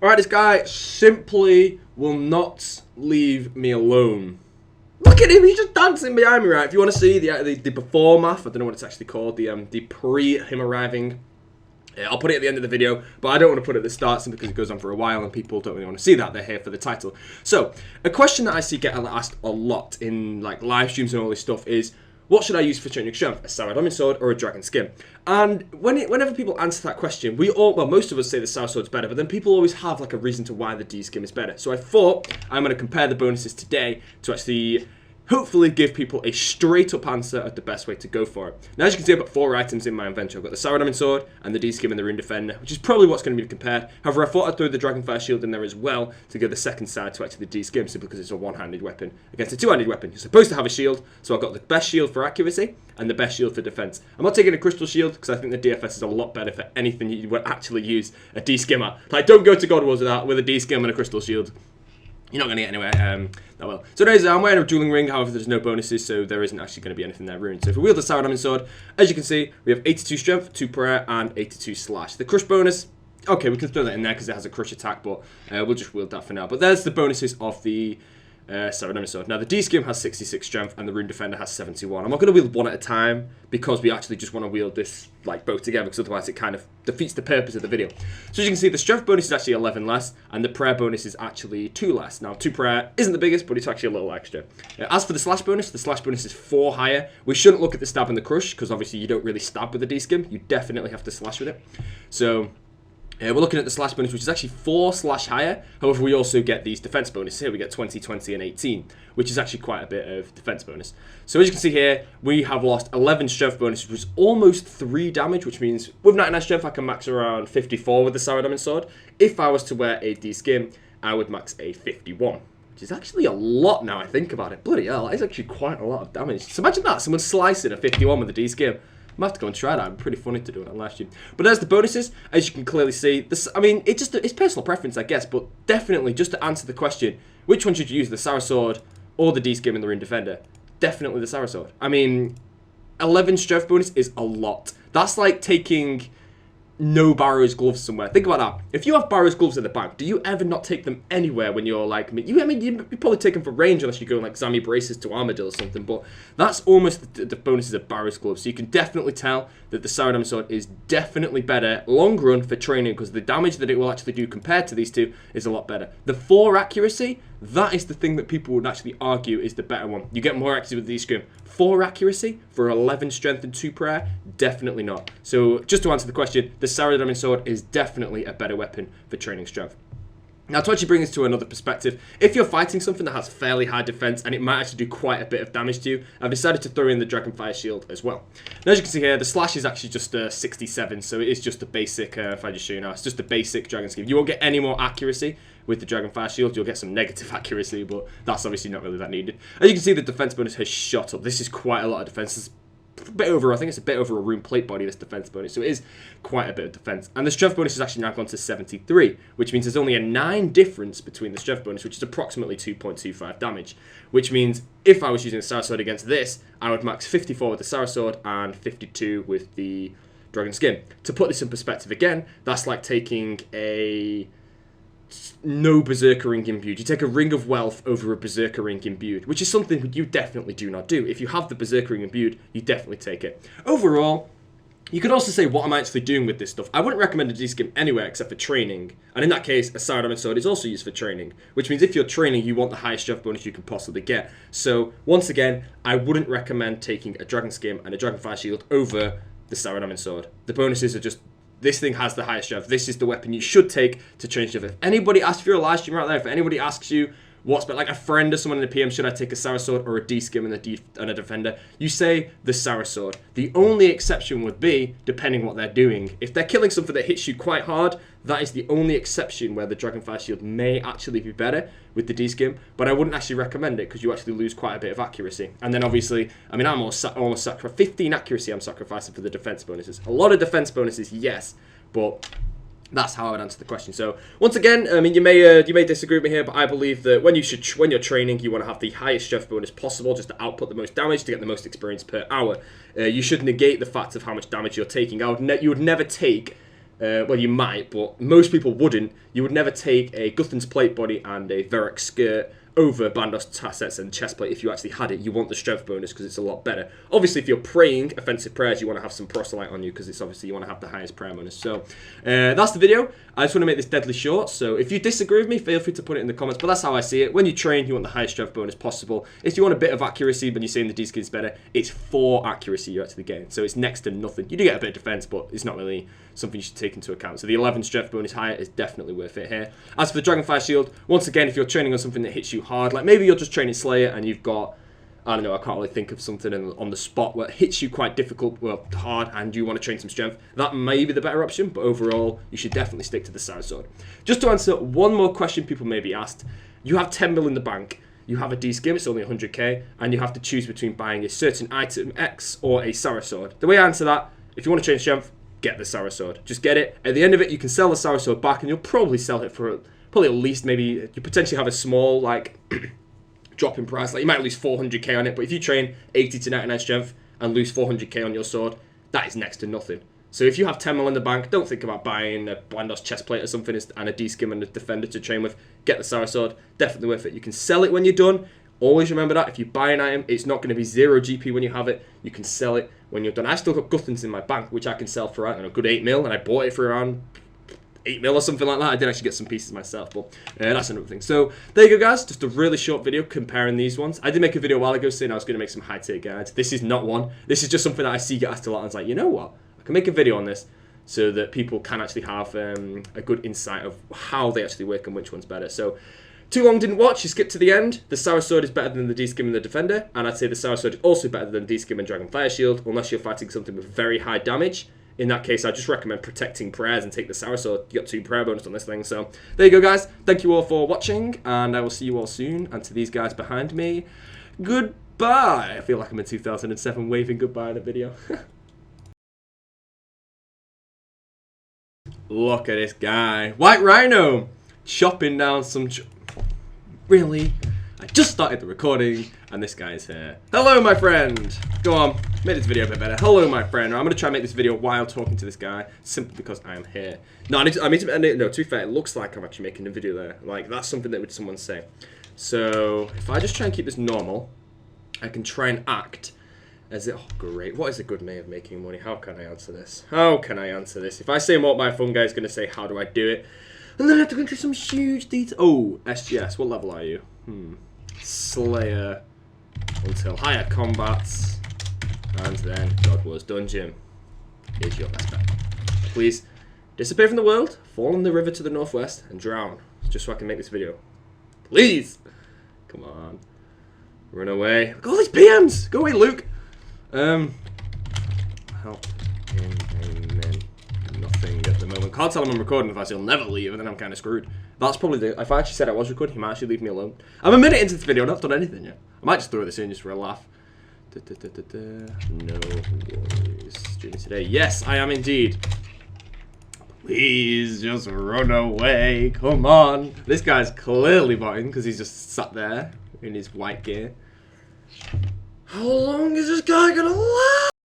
Alright, this guy simply will not leave me alone. Look at him, he's just dancing behind me, right? If you want to see the before math, I don't know what it's actually called, the pre him arriving. I'll put it at the end of the video, but I don't want to put it at the start simply because it goes on for a while and people don't really want to see that. They're here for the title. So, a question that I see get asked a lot in like live streams and all this stuff is, what should I use for training strength? A Saradomin sword or a dragon skin? And whenever people answer that question, most of us say the Saradomin sword's better, but then people always have like a reason to why the D skin is better. So I thought I'm going to compare the bonuses today to actually hopefully give people a straight up answer of the best way to go for it. Now, as you can see, I've got 4 items in my inventory. I've got the Saradomin sword and the D-skim and the Rune Defender, which is probably what's going to be compared. However, I thought I'd throw the Dragonfire shield in there as well to give the second side to actually the D-skim, simply because it's a one-handed weapon against a two-handed weapon. You're supposed to have a shield, so I've got the best shield for accuracy and the best shield for defense. I'm not taking a crystal shield because I think the DFS is a lot better for anything you would actually use a D-skimmer. Like, don't go to God Wars with a D-skim and a crystal shield. You're not going to get anywhere that well. So anyways, I'm wearing a dueling ring, however there's no bonuses, so there isn't actually going to be anything there ruined. So if we wield the Saradomin sword, as you can see, we have 82 strength, 2 prayer, and 82 slash. The crush bonus, okay, we can throw that in there because it has a crush attack, but we'll just wield that for now. But there's the bonuses of the Saradomin sword. Now the D-skim has 66 strength and the Rune Defender has 71. I'm not going to wield one at a time because we actually just want to wield this like both together, because otherwise it kind of defeats the purpose of the video. So as you can see, the strength bonus is actually 11 less and the prayer bonus is actually 2 less. Now 2 prayer isn't the biggest, but it's actually a little extra. As for the slash bonus is 4 higher. We shouldn't look at the stab and the crush because obviously you don't really stab with the D-skim. You definitely have to slash with it. So we're looking at the slash bonus, which is actually 4 slash higher. However, we also get these defense bonuses. Here we get 20, 20, and 18, which is actually quite a bit of defense bonus. So as you can see here, we have lost 11 strength bonus, which is almost 3 damage, which means with 99 strength, I can max around 54 with the Saradomin sword. If I was to wear a D-skim, I would max a 51. Which is actually a lot now I think about it. Bloody hell, that is actually quite a lot of damage. So imagine that, someone slicing a 51 with a D-skim. I might have to go and try that. It'd be pretty funny to do it on live stream. But there's the bonuses, as you can clearly see. This, I mean, it's personal preference, I guess, but definitely just to answer the question, which one should you use, the Saradomin sword or the D-skim and the Rune Defender? Definitely the Saradomin sword. I mean, 11 strength bonus is a lot. That's like taking no Barrow's gloves somewhere. Think about that. If you have Barrow's gloves at the back, do you ever not take them anywhere when you're like me? I mean, you probably take them for range unless you go like Zami braces to Armadillo or something, but that's almost the bonuses of Barrow's gloves. So you can definitely tell that the Saradomin sword is definitely better long run for training because the damage that it will actually do compared to these two is a lot better. The 4 accuracy, that is the thing that people would actually argue is the better one. You get more accuracy with the D-skim. 4 accuracy for 11 strength and 2 prayer? Definitely not. So just to answer the question, the Saradomin sword is definitely a better weapon for training strength. Now to actually bring this to another perspective, if you're fighting something that has fairly high defense and it might actually do quite a bit of damage to you, I've decided to throw in the Dragonfire shield as well. Now as you can see here, the slash is actually just 67, so it is just a basic, if I just show you now, it's just a basic dragon skin. You won't get any more accuracy with the Dragonfire shield, you'll get some negative accuracy, but that's obviously not really that needed. As you can see, the defense bonus has shot up. This is quite a lot of defense. It's a bit over, I think it's a bit over a rune plate body, this defense bonus, so it is quite a bit of defense. And the strength bonus is actually now gone to 73, which means there's only a 9 difference between the strength bonus, which is approximately 2.25 damage, which means if I was using the Saradomin sword against this, I would max 54 with the Saradomin sword and 52 with the dragon skin. To put this in perspective again, that's like taking a no Berserker ring imbued. You take a Ring of Wealth over a Berserker ring imbued, which is something you definitely do not do. If you have the Berserker ring imbued, you definitely take it. Overall, you could also say, what am I actually doing with this stuff? I wouldn't recommend a D-skim anywhere except for training. And in that case, a Saradomin sword is also used for training, which means if you're training, you want the highest strength bonus you can possibly get. So, once again, I wouldn't recommend taking a Dragon Skim and a Dragonfire shield over the Saradomin sword. The bonuses are just, this thing has the highest strength. This is the weapon you should take to train strength. If anybody asks, if you're a live streamer out there, if anybody asks you what's better, like a friend or someone in the PM, should I take a Saradomin sword or a D-skim and a defender? You say the Saradomin sword. The only exception would be, depending what they're doing. If they're killing something that hits you quite hard, that is the only exception where the Dragonfire shield may actually be better with the D-skim, but I wouldn't actually recommend it because you actually lose quite a bit of accuracy. And then obviously, I mean, I'm almost sacrificing 15 accuracy I'm sacrificing for the defense bonuses. A lot of defense bonuses, yes, but that's how I would answer the question. So once again, I mean, you may disagree with me here, but I believe that when you're training, you want to have the highest strength bonus possible, just to output the most damage to get the most experience per hour. You should negate the fact of how much damage you're taking. You would never take well, you might, but most people wouldn't. You would never take a Guthin's plate body and a Verric skirt over Bandos tassets and chest plate if you actually had it. You want the strength bonus because it's a lot better. Obviously, if you're praying offensive prayers, you want to have some proselyte on you because it's obviously you want to have the highest prayer bonus. So that's the video. I just want to make this deadly short. So if you disagree with me, feel free to put it in the comments. But that's how I see it. When you train, you want the highest strength bonus possible. If you want a bit of accuracy, when you're saying the D-skin is better, it's 4 accuracy you're actually getting. So it's next to nothing. You do get a bit of defense, but it's not really something you should take into account. So the 11 strength bonus higher is definitely worth it here. As for the Dragonfire Shield, once again, if you're training on something that hits you hard, like maybe you're just training Slayer and you've got, I don't know, I can't really think of something on the spot where it hits you quite difficult, well, hard, and you want to train some strength, that may be the better option, but overall, you should definitely stick to the Sarah Sword. Just to answer one more question people may be asked, you have 10 mil in the bank, you have a D-Skim, it's only 100k, and you have to choose between buying a certain item X or a Sarah Sword. The way I answer that, if you want to train strength, get the Sarah Sword. Just get it. At the end of it, you can sell the Sarah Sword back, and you'll probably sell it for probably at least maybe, you potentially have a small, like, drop in price. Like, you might lose 400k on it, but if you train 80 to 99 strength and lose 400k on your sword, that is next to nothing. So if you have 10 mil in the bank, don't think about buying a Blandos chest plate or something and a D-Skim and a defender to train with. Get the Sarah Sword. Definitely worth it. You can sell it when you're done. Always remember that. If you buy an item, it's not going to be 0 GP when you have it. You can sell it when you're done. I still got Guthin's in my bank, which I can sell for a good 8 mil, and I bought it for around 8 mil or something like that. I did actually get some pieces myself, but that's another thing. So there you go, guys. Just a really short video comparing these ones. I did make a video a while ago saying I was going to make some high tier guides. This is not one. This is just something that I see get asked a lot. And it's like, you know what? I can make a video on this so that people can actually have a good insight of how they actually work and which one's better. So too long didn't watch, you skipped to the end. The Sarah Sword is better than the D-Skim and the Defender, and I'd say the Sarah Sword is also better than D-Skim and Dragonfire Shield, unless you're fighting something with very high damage. In that case, I just recommend protecting prayers and take the Sarah Sword. You got 2 prayer bonus on this thing. So there you go, guys. Thank you all for watching, and I will see you all soon. And to these guys behind me, goodbye. I feel like I'm in 2007 waving goodbye in a video. Look at this guy. White Rhino chopping down some... Really? I just started the recording, and this guy's here. Hello, my friend. Go on, make this video a bit better. Hello, my friend. I'm gonna try and make this video while talking to this guy, simply because I am here. No, no. To be fair, it looks like I'm actually making a video there. Like that's something that would someone say. So if I just try and keep this normal, I can try and act as it. Oh, great. What is a good way of making money? How can I answer this? How can I answer this? If I say what my phone guy is gonna say, how do I do it? And then I have to go into some huge detail. Oh, SGS. What level are you? Slayer until higher combats, and then God Wars Dungeon. Here's your best bet. Please disappear from the world, fall in the river to the northwest, and drown. Just so I can make this video. Please! Come on. Run away. Look at all these PMs! Go away, Luke! Help in amen. Nothing at the moment. Can't tell him I'm recording, otherwise he'll never leave, and then I'm kind of screwed. That's probably the... If I actually said I was recording, he might actually leave me alone. I'm a minute into this video, I've not done anything yet. I might just throw this in just for a laugh. No worries. Streaming today. Yes, I am indeed. Please just run away. Come on. This guy's clearly botting because he's just sat there in his white gear. How long is this guy gonna last?